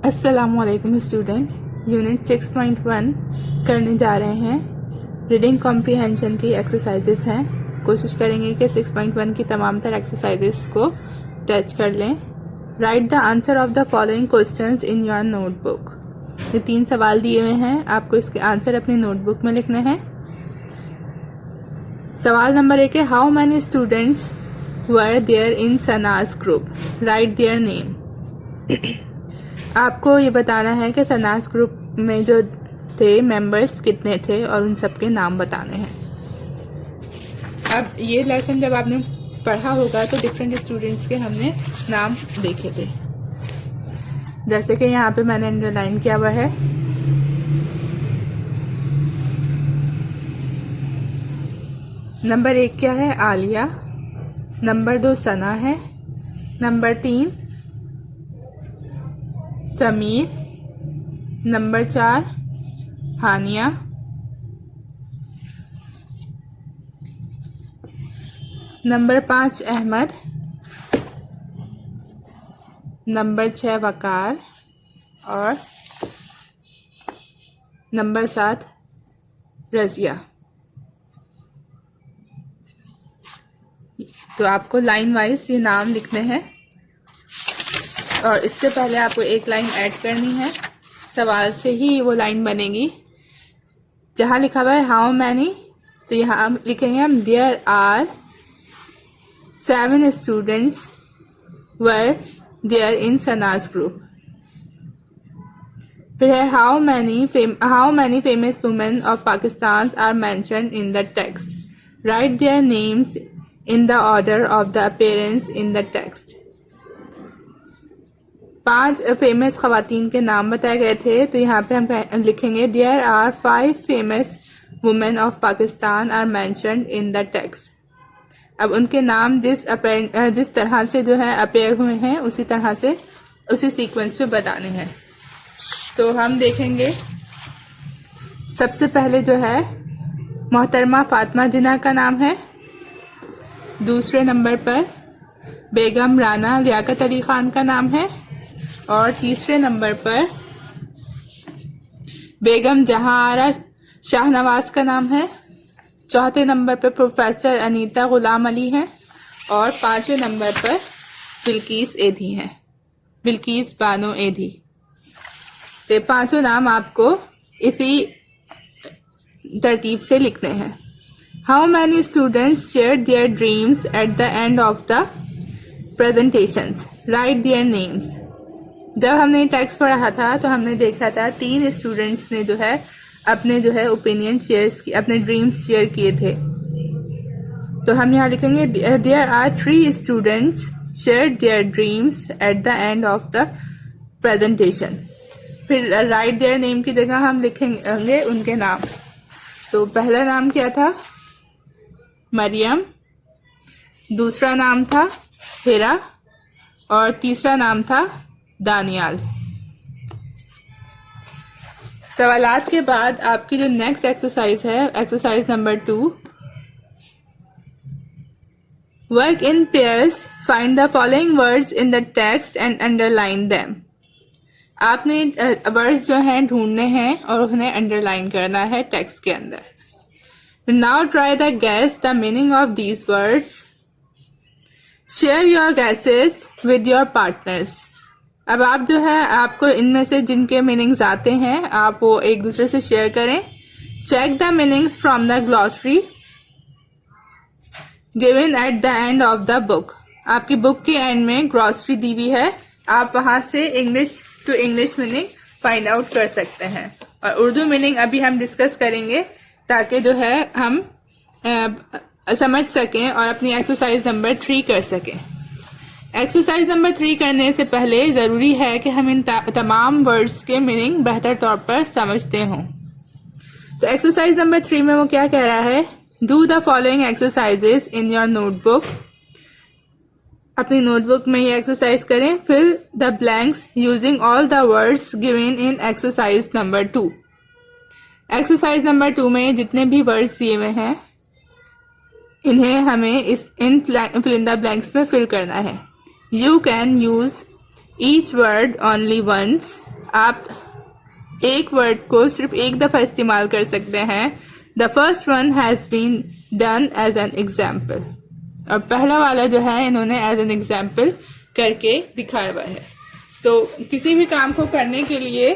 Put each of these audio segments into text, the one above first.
अस्सलामुअलैकुम student, unit 6.1 करने जा रहे हैं। रीडिंग कॉम्प्रिहेंशन की एक्सरसाइजेस हैं। कोशिश करेंगे कि 6.1 की तमाम तर एक्सरसाइजेस को टच कर लें। Right the answer of the following questions in your notebook. ये 3 सवाल दिए हुए हैं, आपको इसके आंसर अपनी नोटबुक में लिखने हैं। सवाल नंबर 1 है, how many students were there in Sana's group, write their name. आपको ये बताना है कि सनाज ग्रुप में जो थे मेंबर्स कितने थे और उन सब के नाम बताने हैं। अब ये लेसन जब आपने पढ़ा होगा तो डिफरेंट स्टूडेंट्स के हमने नाम देखे थे, जैसे कि यहाँ पे मैंने अंडरलाइन किया हुआ है। नंबर 1 क्या है? आलिया। नंबर 2 सना है। नंबर 3 समीर। नंबर 4 हानिया। नंबर 5 अहमद। नंबर 6 वकार और नंबर 7 रजिया। तो आपको लाइन वाइज ये नाम लिखने हैं और इससे पहले आपको एक लाइन ऐड करनी है। सवाल से ही वो लाइन बनेगी। जहाँ लिखा हुआ है हाउ मैनी, तो यहाँ लिखेंगे हम there are 7 students were there in Sana's group. फिर है how many famous women of Pakistan are mentioned in the text, write their names in the order of the appearance in the text. 5 famous खवातीन के नाम बताए गए थे, तो यहाँ पे हम लिखेंगे there are 5 famous women of Pakistan are mentioned in the text. अब उनके नाम जिस तरह से जो है अपेयर हुए हैं उसी तरह से उसी सीक्वेंस में बताने हैं। तो हम देखेंगे सबसे पहले जो है मोहतरमा फातिमा जिन्ना का नाम है। दूसरे नंबर पर बेगम राना लियाकत अली खान का नाम है और तीसरे नंबर पर बेगम जहांआरा शाहनवाज का नाम है। चौथे नंबर पर प्रोफेसर अनीता गुलाम अली हैं और 5वें नंबर पर बिल्किस बानो एधी। तो 5 नाम आपको इसी तरतीब से लिखने हैं। How many students share their dreams at the end of the presentations, right their names. जब हमने टेक्स्ट पढ़ा था तो हमने देखा था 3 स्टूडेंट्स ने जो है अपने ओपिनियन अपने ड्रीम्स शेयर किए थे। तो हम यहाँ लिखेंगे there are 3 students share their dreams at the end of the presentation. फिर राइट देयर नेम की जगह हम लिखेंगे उनके नाम। तो पहला नाम क्या था? मरियम। दूसरा नाम था हिरा और तीसरा नाम था दानियाल। सवालात के बाद आपकी जो नेक्स्ट एक्सरसाइज है, exercise number 2, work in pairs, find the following words in the text and underline them. आपने वर्ड्स जो हैं ढूंढने हैं और उन्हें अंडरलाइन करना है टेक्स्ट के अंदर। Now try the guess the meaning of these words. Share your guesses with your partners. अब आप जो है आपको इनमें से जिनके मीनिंग्स आते हैं आप वो एक दूसरे से शेयर करें। Check the meanings from the glossary given at the end of the book. आपकी बुक के एंड में ग्लॉसरी दी हुई है, आप वहां से English to English meaning find out कर सकते हैं। और उर्दू मीनिंग अभी हम डिस्कस करेंगे ताकि जो है हम समझ सकें और अपनी एक्सरसाइज नंबर 3 कर सकें। एक्सरसाइज नंबर 3 करने से पहले ज़रूरी है कि हम इन तमाम वर्ड्स के मीनिंग बेहतर तौर पर समझते हों। तो एक्सरसाइज नंबर 3 में वो क्या कह रहा है? Do the following exercises in your notebook. अपनी नोटबुक में ये एक्सरसाइज करें। Fill the blanks using all the words given in exercise number 2। Exercise number 2 में जितने भी वर्ड्स दिए हुए हैं इन्हें हमें इन फिल इन द ब्लैंक्स में फिल करना है। You can use each word only once आप एक वर्ड को सिर्फ एक दफ़ा इस्तेमाल कर सकते हैं। The first one has been done as an example, और पहला वाला जो है इन्होंने एज एन एग्जाम्पल करके दिखाया हुआ है। तो किसी भी काम को करने के लिए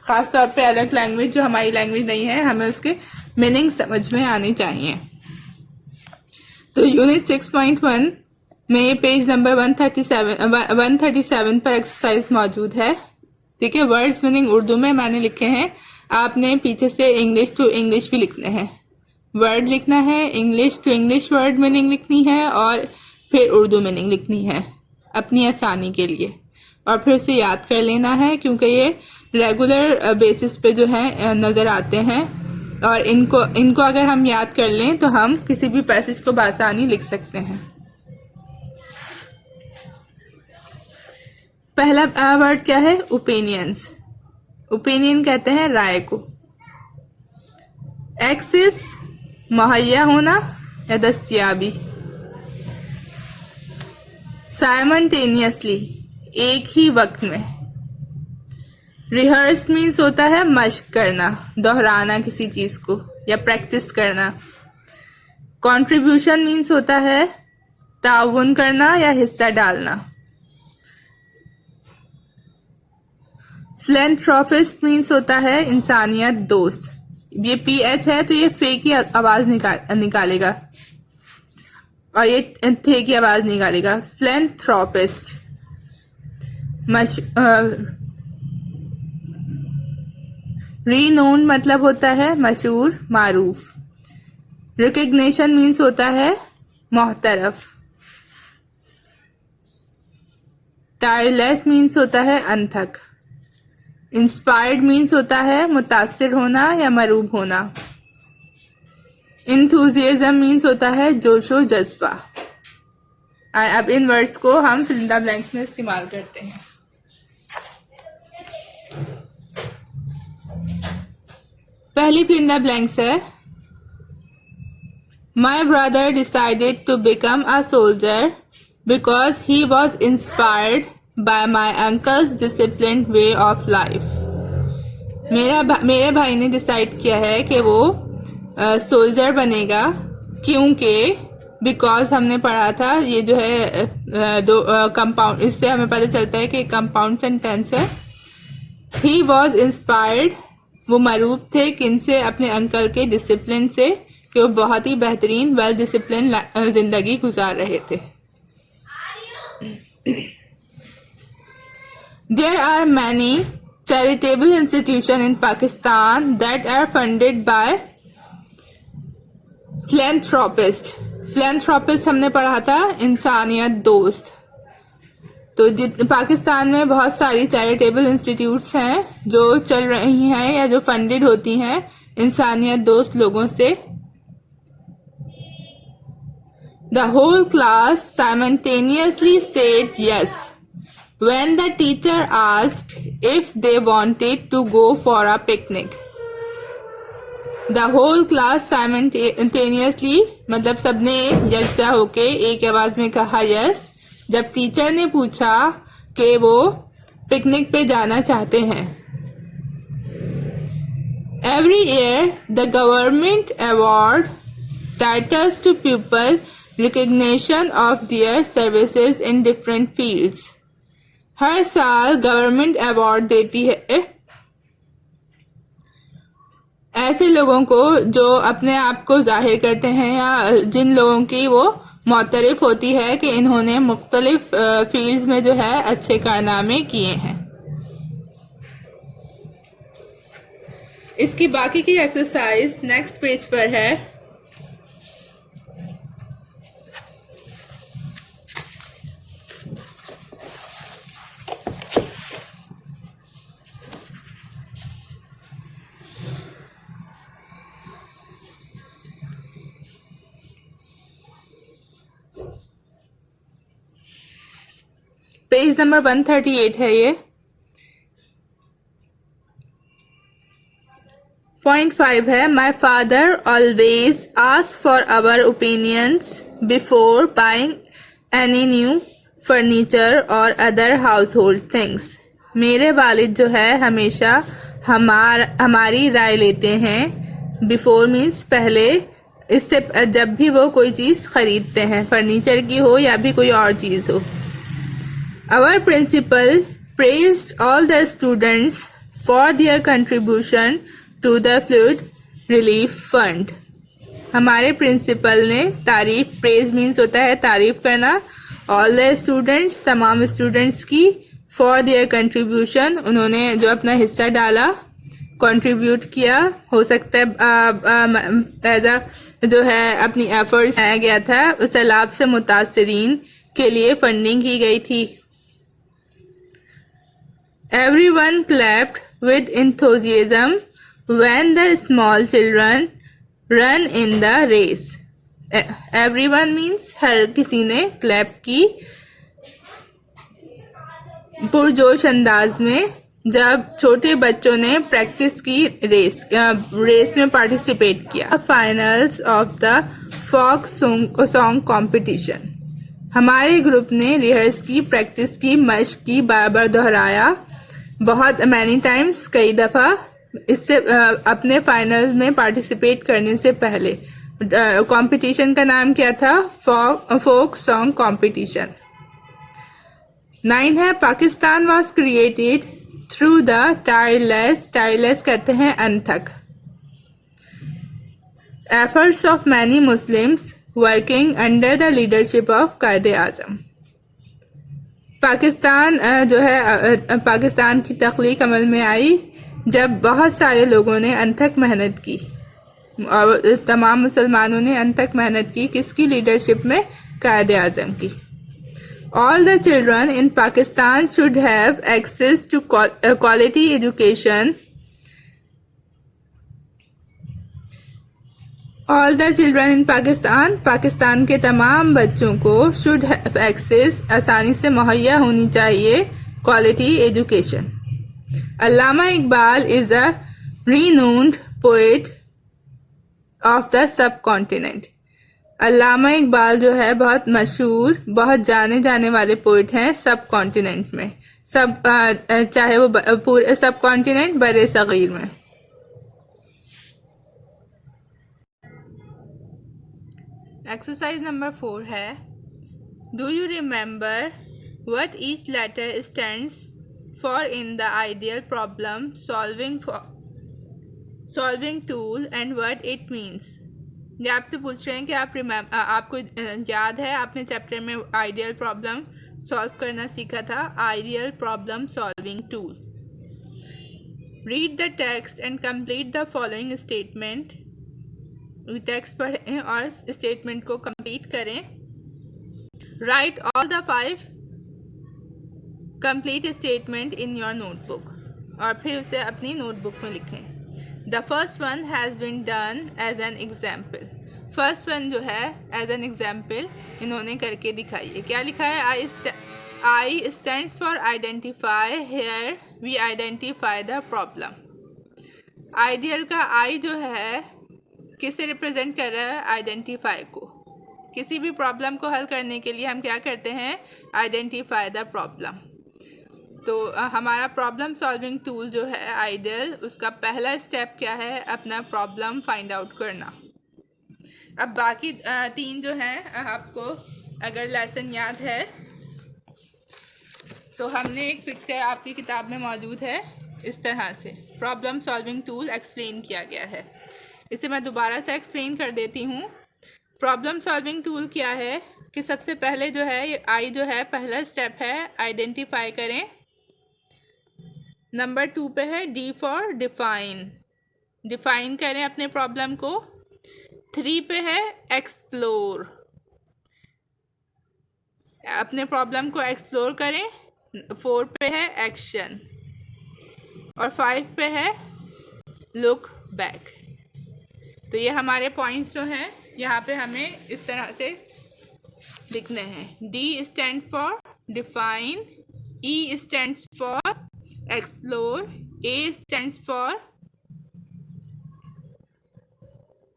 ख़ास तौर पे अलग लैंग्वेज जो हमारी लैंग्वेज नहीं है, हमें उसके मीनिंग समझ में आनी चाहिए। तो यूनिट 6.1 में पेज नंबर 137 पर एक्सरसाइज मौजूद है। ठीक है, वर्ड्स मीनिंग उर्दू में मैंने लिखे हैं, आपने पीछे से इंग्लिश टू इंग्लिश भी लिखने हैं। वर्ड लिखना है, English to English word meaning लिखनी है और फिर उर्दू मीनिंग लिखनी है अपनी आसानी के लिए, और फिर उसे याद कर लेना है क्योंकि ये रेगुलर बेसिस पे जो है नज़र आते हैं, और इनको अगर हम याद कर लें तो हम किसी भी पैसेज को बआसानी लिख सकते हैं। पहला वर्ड क्या है? ओपिनियंस। ओपिनियन कहते हैं राय को। एक्सेस मुहैया होना या दस्तयाबी। साइमल्टेनियसली एक ही वक्त में। रिहर्स मीन्स होता है मश्क करना, दोहराना किसी चीज़ को या प्रैक्टिस करना। कंट्रीब्यूशन मीन्स होता है ताउन करना या हिस्सा डालना। फिलैंथ्रोपिस्ट मीन्स होता है इंसानियत दोस्त। ये PH है तो ये फे की आवाज़ निकालेगा और ये थे की आवाज़ निकालेगा। फिलैंथ्रोपिस्ट। रीनोन मतलब होता है मशहूर, मारूफ। रिकग्निशन मीन्स होता है मोहतरफ। टायरलेस मीन्स होता है अनथक। इंस्पायर्ड मीन्स होता है मुतासिर होना या मरूब होना। इंथुजियाज्म मीन्स होता है जोशो जज्बा। अब इन वर्ड्स को हम फिल इन द ब्लैंक्स में इस्तेमाल करते हैं। पहली फिल इन द ब्लैंक्स है, my brother decided to become a soldier because he was inspired by my uncle's disciplined way of life. मेरे भाई ने डिसाइड किया है कि वो सोल्जर बनेगा क्योंकि बिकॉज हमने पढ़ा था, ये जो है दो कंपाउंड, इससे हमें पता चलता है कि कंपाउंड सेंटेंस है। ही वॉज इंस्पायर्ड, वो मरूब थे किन से? अपने अंकल के डिसिप्लिन से, कि वो बहुत ही बेहतरीन वेल डिसिप्लिन जिंदगी गुजार रहे थे। There are many charitable institutions in Pakistan that are funded by philanthropists. philanthropist हमने पढ़ा था इंसानियत दोस्त। तो पाकिस्तान में बहुत सारी चैरिटेबल इंस्टीट्यूट्स हैं जो चल रही हैं या जो फंडेड होती हैं इंसानियत दोस्त लोगों से। The whole class simultaneously said yes when the teacher asked if they wanted to go for a picnic. The whole class simultaneously मतलब सबने यकजा होके एक आवाज में कहा yes जब टीचर ने पूछा कि वो पिकनिक पे जाना चाहते हैं। Every year the government award titles to people recognition of their services in different fields. हर साल गवर्नमेंट अवार्ड देती है ऐसे लोगों को जो अपने आप को जाहिर करते हैं या जिन लोगों की वो मोतरफ होती है कि इन्होंने मुख्तलिफ फील्ड्स में जो है अच्छे कारनामे किए हैं। इसकी बाकी की एक्सरसाइज नेक्स्ट पेज पर है। पेज नंबर 138 है ये। पॉइंट 5 है, my father always ask for our opinions before buying any new furniture और अदर हाउस होल्ड थिंग्स। मेरे वालिद जो है हमेशा हमारी राय लेते हैं। बिफोर मीन्स पहले, इससे जब भी वो कोई चीज़ खरीदते हैं, फर्नीचर की हो या भी कोई और चीज़ हो। Our principal praised all the students for their contribution to the flood relief fund. हमारे प्रिंसिपल ने तारीफ, प्रेज मीन्स होता है तारीफ करना, ऑल द स्टूडेंट्स तमाम स्टूडेंट्स की, फॉर देयर कंट्रीब्यूशन उन्होंने जो अपना हिस्सा डाला, कंट्रीब्यूट किया, हो सकता है एज अ जो है अपनी एफर्ट्स आया गया था, उस सैलाब से मुतासरीन के लिए फंडिंग की गई थी। Everyone clapped with enthusiasm when the small children run in the race. Everyone means हर किसी ने clap की पुरजोश अंदाज में जब छोटे बच्चों ने प्रैक्टिस की, रेस में पार्टिसिपेट किया। Finals of the folk song competition, हमारे ग्रुप ने रिहर्स की, प्रैक्टिस की, मश्क की, बार बार दोहराया, बहुत मैनी टाइम्स, कई दफ़ा, इससे अपने फाइनल्स में पार्टिसिपेट करने से पहले। कंपटीशन का नाम क्या था? Folk song competition. 9 है Pakistan was created through the tireless कहते हैं अनथक efforts of many Muslims working under the leadership of Quaid-e Azam. Pakistan जो है पाकिस्तान की तख्लीक अमल में आई जब बहुत सारे लोगों ने अनथक मेहनत की, और तमाम मुसलमानों ने अनथक मेहनत की, किसकी लीडरशिप में? कायदे आज़म की। All the children in Pakistan should have access to quality education. All the children in Pakistan, Pakistan के तमाम बच्चों को should have access, आसानी से मुहैया होनी चाहिए quality education. Allama Iqbal is a renowned poet of the subcontinent. अल्लामा इकबाल जो है बहुत मशहूर, बहुत जाने जाने वाले पोइट हैं सब कॉन्टिनेंट में, सब चाहे वो पूरे सब कॉन्टिनेंट बड़े सगीर में। एक्सरसाइज नंबर 4 है, do you remember what each letter stands for in the ideal problem solving tool and what it means. ये आपसे पूछ रहे हैं कि आपको याद है आपने चैप्टर में आइडियल प्रॉब्लम सॉल्व करना सीखा था, ideal problem solving tool. Read the text and complete the following statement. Text पढ़ें और स्टेटमेंट को कंप्लीट करें। Right all the 5 complete statement in your notebook, और फिर उसे अपनी नोटबुक में लिखें। The first one has been done as an example. First one जो है as an example इन्होंने करके दिखाई है। क्या लिखा है? I stands for identify. Here we identify the problem. Ideal का I जो है किसे रिप्रेजेंट कर रहा है? आइडेंटिफाई को। किसी भी प्रॉब्लम को हल करने के लिए हम क्या करते हैं? Identify the problem. तो हमारा प्रॉब्लम सॉल्विंग टूल जो है आइडियल, उसका पहला स्टेप क्या है? अपना प्रॉब्लम फाइंड आउट करना। अब बाकी 3 जो हैं, आपको अगर लेसन याद है तो हमने एक पिक्चर आपकी किताब में मौजूद है, इस तरह से प्रॉब्लम सॉल्विंग टूल एक्सप्लेन किया गया है। इसे मैं दोबारा से एक्सप्लेन कर देती हूँ। प्रॉब्लम सॉल्विंग टूल क्या है कि सबसे पहले जो है ये आई जो है पहला स्टेप है, आइडेंटिफाई करें। नंबर 2 पे है डी फॉर डिफाइन, डिफाइन करें अपने प्रॉब्लम को। 3 पे है एक्सप्लोर, अपने प्रॉब्लम को एक्सप्लोर करें। 4 पे है एक्शन, और 5 पे है लुक बैक। तो ये हमारे पॉइंट्स जो हैं यहाँ पे हमें इस तरह से लिखने हैं। D stand for define, E stands for explore, A stands for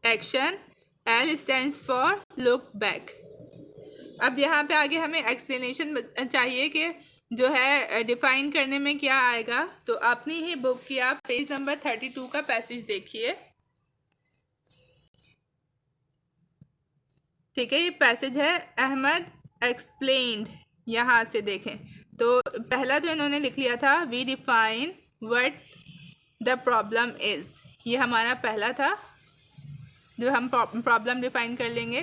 action, L stands for look back. अब यहाँ पे आगे हमें एक्सप्लेनेशन चाहिए कि जो है डिफाइन करने में क्या आएगा, तो अपनी ही बुक की आप पेज नंबर 32 का पैसेज देखिए। ठीक है, ये पैसेज है अहमद एक्सप्लेन्ड। यहाँ से देखें तो पहला तो इन्होंने लिख लिया था we define what the problem is. ये हमारा पहला था जो हम प्रॉब्लम डिफाइन कर लेंगे।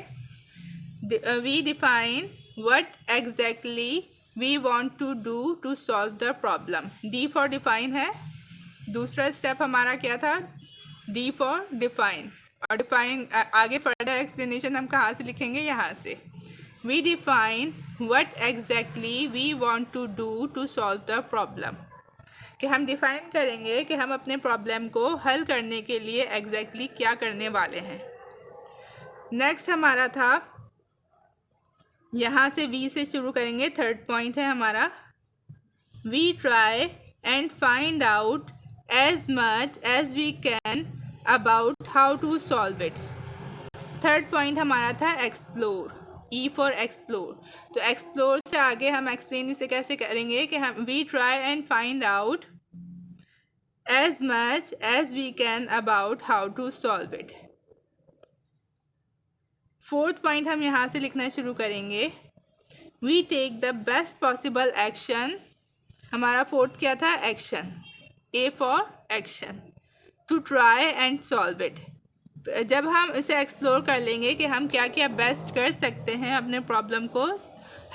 We define what exactly we want to do to solve the problem. D for define है। दूसरा स्टेप हमारा क्या था, डी फॉर डिफाइन। और डिफाइन आगे फर्दर एक्सप्लेनेशन हम कहाँ से लिखेंगे, यहाँ से। We define what exactly we want to do to solve the problem, कि हम डिफाइन करेंगे कि हम अपने प्रॉब्लम को हल करने के लिए एग्जैक्टली क्या करने वाले हैं। नेक्स्ट हमारा था, यहाँ से वी से शुरू करेंगे, थर्ड पॉइंट है हमारा, we try and find out as much as we can about how to solve it. Third point हमारा था एक्सप्लोर, ई फॉर एक्सप्लोर। तो एक्सप्लोर से आगे हम एक्सप्लेन इसे कैसे करेंगे कि हम we try and find out as much as we can about how to solve it. Fourth point हम यहाँ से लिखना शुरू करेंगे, we take the best possible action. हमारा फोर्थ क्या था, action, A for action, to try and solve it. जब हम इसे एक्सप्लोर कर लेंगे कि हम क्या क्या बेस्ट कर सकते हैं अपने प्रॉब्लम को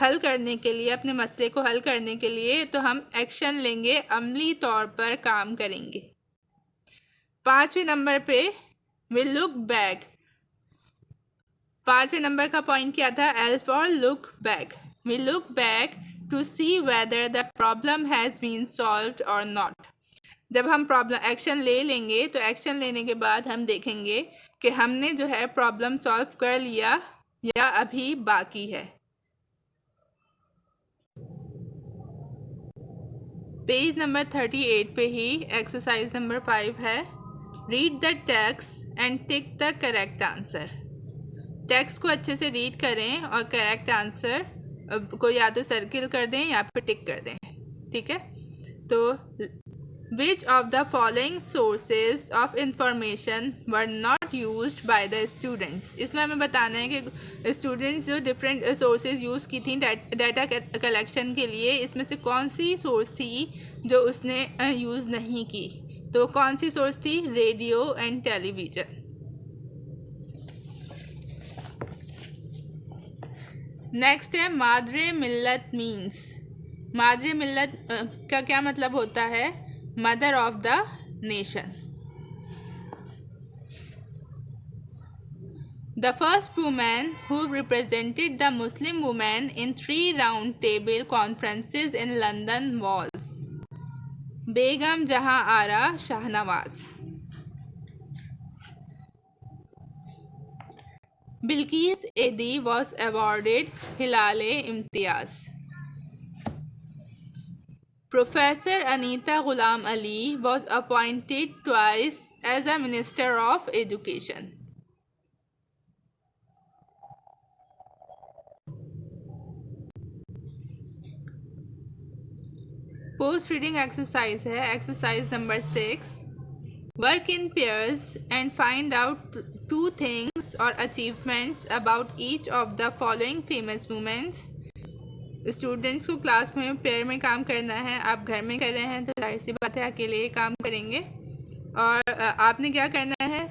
हल करने के लिए, अपने मसले को हल करने के लिए, तो हम एक्शन लेंगे, अमली तौर पर काम करेंगे। 5वें नंबर पे विल लुक बैक। 5वें नंबर का पॉइंट क्या था, L for look back. We look back to see whether the problem has been solved और नॉट। जब हम प्रॉब्लम एक्शन ले लेंगे तो एक्शन लेने के बाद हम देखेंगे कि हमने जो है प्रॉब्लम सॉल्व कर लिया या अभी बाकी है। पेज नंबर 38 पे ही एक्सरसाइज नंबर 5 है, read the text and tick the correct answer. Text को अच्छे से रीड करें और करेक्ट आंसर को या तो सर्किल कर दें या फिर टिक कर दें। ठीक है, तो Which of the following sources of information were not used by the students? इसमें हमें बताना है कि स्टूडेंट्स जो डिफरेंट सोर्सेज यूज़ की थी डाटा कलेक्शन के लिए, इसमें से कौन सी सोर्स थी जो उसने यूज़ नहीं की। तो कौन सी सोर्स थी, रेडियो एंड टेलीविज़न। नेक्स्ट है मादरे मिल्लत मीन्स। मादरे मिल्लत का क्या मतलब होता है, mother of the nation. The first woman who represented the Muslim women in 3 round table conferences in London was Begum Jahan Ara Shahnawaz. Bilquis Edhi was awarded Hilal-e Imtiaz. Professor Anita Ghulam Ali was appointed twice as a Minister of Education. Post reading exercise है, exercise number 6. Work in pairs and find out 2 things or achievements about each of the following famous women. Students को class में pair में काम करना है। आप घर में कर रहे हैं तो जाहिर सी बात है अकेले काम करेंगे। और आपने क्या करना है,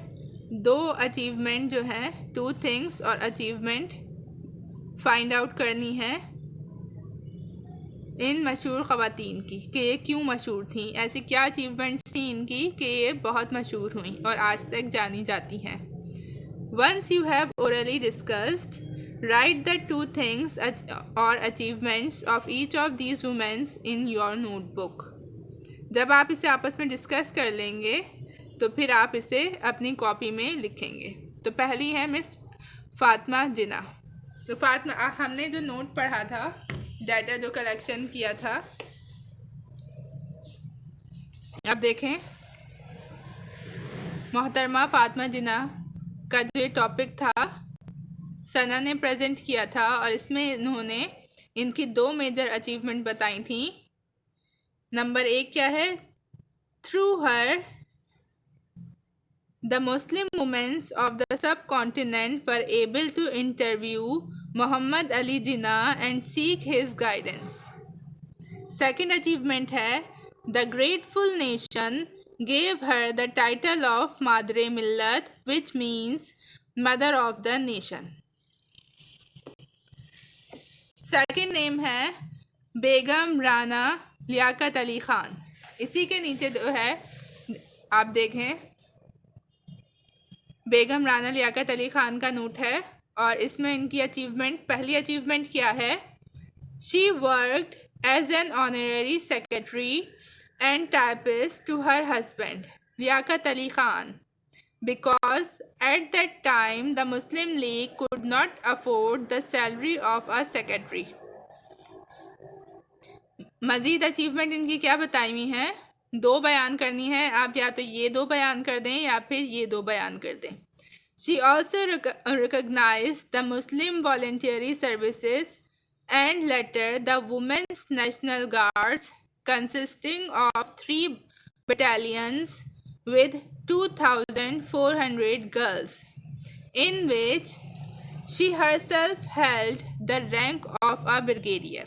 2 अचीवमेंट जो है, 2 थिंग्स और अचीवमेंट फाइंड आउट करनी है इन मशहूर ख़वातीन की, कि ये क्यों मशहूर थी, ऐसी क्या अचीवमेंट्स थी इनकी कि ये बहुत मशहूर हुई और आज तक जानी जाती हैं। Once you have orally discussed, write the 2 things or achievements of each of these women in your notebook. जब आप इसे आपस में डिस्कस कर लेंगे तो फिर आप इसे अपनी कॉपी में लिखेंगे। तो पहली है मिस फातिमा जिना। तो फातिमा, हमने जो नोट पढ़ा था, डाटा जो कलेक्शन किया था, अब देखें मोहतरमा फातिमा जिना का जो ये टॉपिक था सना ने प्रेजेंट किया था और इसमें इन्होंने इनकी 2 मेजर अचीवमेंट बताई थी। नंबर 1 क्या है? Through her the Muslim women of the subcontinent were able to interview Muhammad Ali Jinnah and seek his guidance. Second achievement है the grateful nation gave her the title of Madre Millat, which means mother of the nation. Second name है बेगम राना लियाकत अली खान। इसी के नीचे जो है आप देखें बेगम राना लियाकत अली खान का नोट है और इसमें इनकी अचीवमेंट, पहली अचीवमेंट क्या है? She worked as an honorary secretary and typist to her husband Liaquat Ali Khan because at that time the Muslim League could not afford the salary of a secretary. मज़ीद अचीवमेंट इनकी क्या बताई हुई हैं? 2 बयान करनी है, आप या तो ये 2 बयान कर दें या फिर ये 2 बयान कर दें। She also recognized the Muslim voluntary services and later the Women's National Guards consisting of 3 battalions with 2,400 girls, in which she herself held the rank of a brigadier.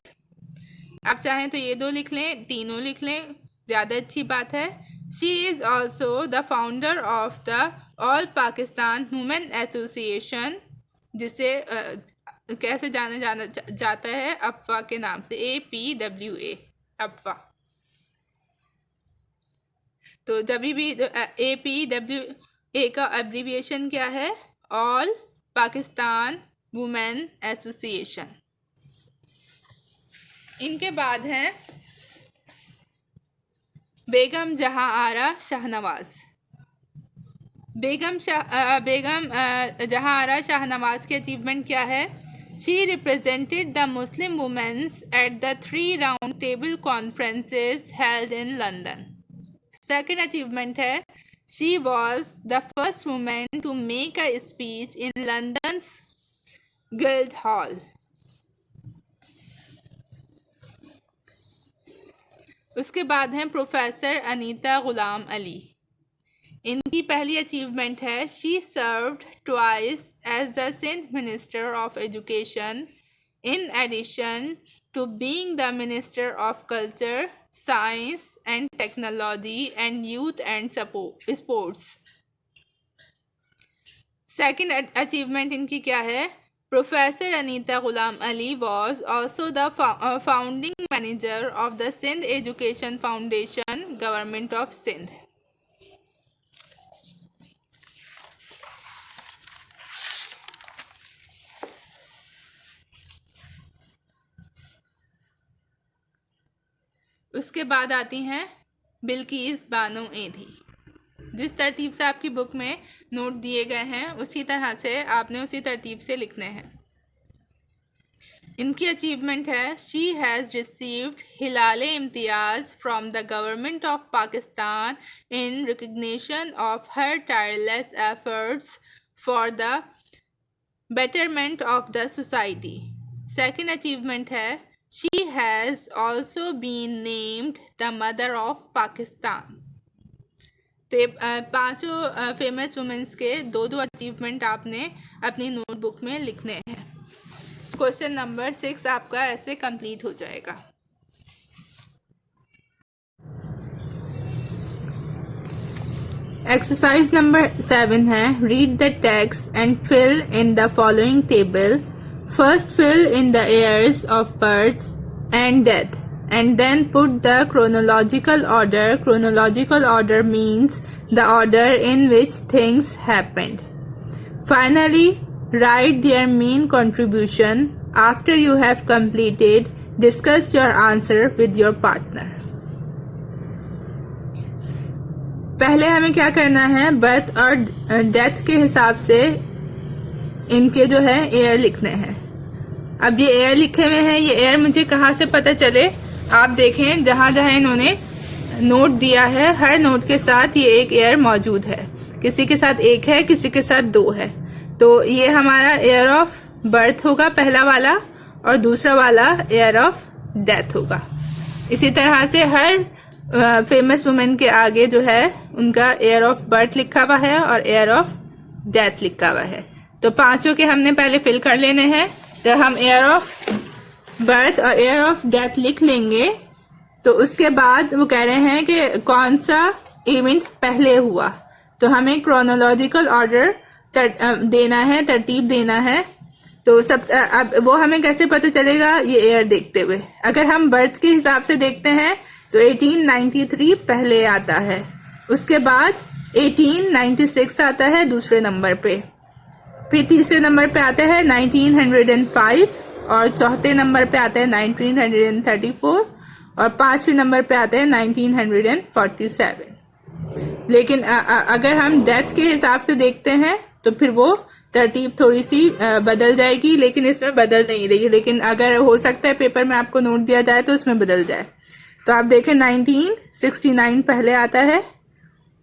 आप चाहें तो ये 2 लिख लें, तीनों लिख लें, ज़्यादा अच्छी बात है। She is also the founder of the All Pakistan Women Association, जिसे कैसे जाना जाता है? अफवा के नाम से, APWA, अफवा। तो जब भी APWA का एब्रीविएशन क्या है? All Pakistan women association. इनके बाद हैं बेगम जहां आरा शाहनवाज। बेगम जहां आरा शाहनवाज की अचीवमेंट क्या है? She represented the Muslim women's at the 3 round table conferences held in London. Second achievement है she was the first woman to make a speech in London's Guild Hall. उसके बाद हैं प्रोफेसर अनीता गुलाम अली। इनकी पहली अचीवमेंट है she served twice as the Sindh minister of education in addition to being the Minister of Culture, Science and Technology and Youth and Sports. Second achievement इनकी क्या है? Professor Anita Ghulam Ali was also the founding manager of the Sindh Education Foundation, Government of Sindh. उसके बाद आती हैं बिल्किस बानो एधी। जिस तरतीब से आपकी बुक में नोट दिए गए हैं उसी तरह से आपने उसी तरतीब से लिखने हैं। इनकी अचीवमेंट है she has received Hilal-e Imtiaz from the government of Pakistan in recognition of her tireless efforts for the betterment of the society. Second achievement है She has also been named the mother of Pakistan. तो 5 famous women's के 2 achievement आपने अपनी notebook में लिखने हैं। Question number 6 आपका ऐसे कंप्लीट हो जाएगा। एक्सरसाइज नंबर 7 है read the text and fill in the following table. First fill in the years of birth and death and then put the chronological order. Chronological order means the order in which things happened. Finally, write their main contribution. After you have completed, discuss your answer with your partner. पहले हमें क्या करना है? Birth और death के हिसाब से इनके जो है एयर लिखने हैं। अब ये एयर लिखे हुए हैं, ये एयर मुझे कहाँ से पता चले? आप देखें जहाँ जहाँ इन्होंने नोट दिया है हर नोट के साथ ये एक एयर मौजूद है। किसी के साथ 1 है, किसी के साथ 2 है। तो ये हमारा एयर ऑफ बर्थ होगा पहला वाला और दूसरा वाला ईयर ऑफ डेथ होगा। इसी तरह से हर फेमस वुमेन के आगे जो है उनका ईयर ऑफ बर्थ लिखा हुआ है और ईयर ऑफ डेथ लिखा हुआ है। तो पांचों के हमने पहले फिल कर लेने हैं। जब हम ईयर ऑफ बर्थ और ईयर ऑफ डेथ लिख लेंगे तो उसके बाद वो कह रहे हैं कि कौन सा इवेंट पहले हुआ, तो हमें क्रोनोलॉजिकल ऑर्डर देना है, तरतीब देना है। तो सब अब वो हमें कैसे पता चलेगा, ये ईयर देखते हुए। अगर हम बर्थ के हिसाब से देखते हैं तो 1893 पहले आता है, उसके बाद 1896 आता है दूसरे नंबर पे, फिर तीसरे नंबर पे आता है 1905 और चौथे नंबर पे आता है 1934 और पांचवें नंबर पे आता है 1947। लेकिन अगर हम डेथ के हिसाब से देखते हैं तो फिर वो तरतीब थोड़ी सी बदल जाएगी, लेकिन इसमें बदल नहीं रही। लेकिन अगर हो सकता है पेपर में आपको नोट दिया जाए तो उसमें बदल जाए। तो आप देखें 1969 पहले आता है,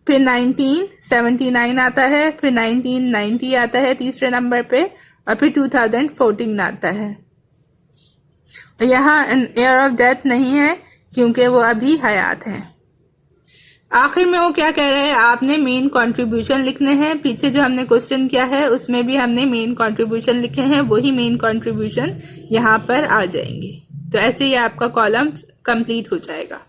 फिर 1979 आता है, फिर 1990 आता है तीसरे नंबर पे और फिर 2014 आता है। यहाँ ईयर ऑफ डेथ नहीं है क्योंकि वो अभी हयात हैं। आखिर में वो क्या कह रहे हैं, आपने मेन कंट्रीब्यूशन लिखने हैं। पीछे जो हमने क्वेश्चन किया है उसमें भी हमने मेन कंट्रीब्यूशन लिखे हैं, वही मेन कंट्रीब्यूशन यहाँ पर आ जाएंगे। तो ऐसे ही आपका कॉलम कंप्लीट हो जाएगा।